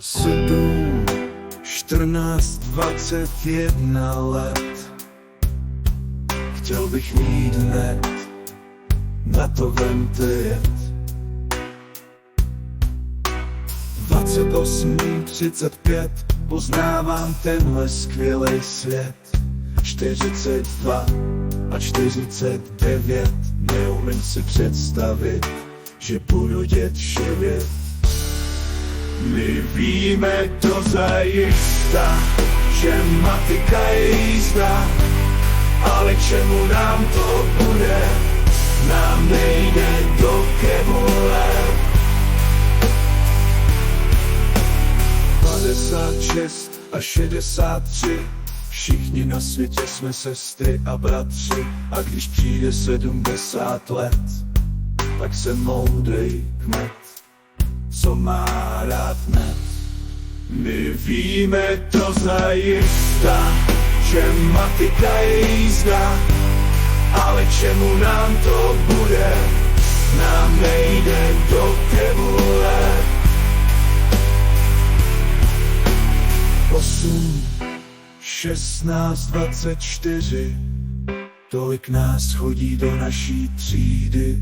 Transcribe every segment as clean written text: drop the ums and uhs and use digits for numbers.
7, 14, 21 let. Chtěl bych mít hned, na to vemte jet. 28, 35, poznávám tenhle skvělej svět. 42 a 49, neumím si představit, že budu dět šivět. My víme to zajista, že matika je jízda, ale čemu nám to bude, nám nejde do kebule. 56 a 63, všichni na světě jsme sestry a bratři. A když přijde 70 let, tak jsem moudrej kmet, co má rád net. My víme to zajista, že matika je jízda, ale čemu nám to bude, nám nejde do kebule. 8, 16, 24, tolik nás chodí do naší třídy.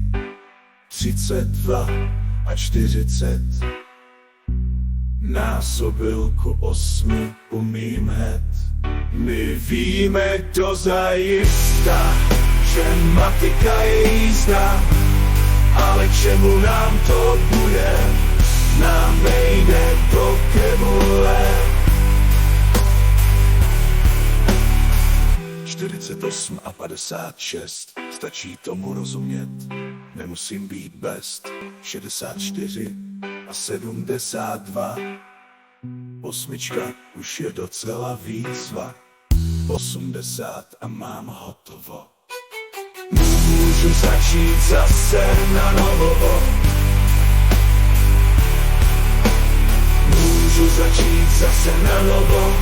32 a 40, násobilku 8 umím het. My víme to zajista, že matika je jízda, ale čemu nám to bude, nám nejde do kebule. 48 a 56, stačí tomu rozumět, nemusím být best. 64 a 72, osmička už je docela výzva. 80 a mám hotovo, můžu začít zase na novo. Můžu začít zase na novo.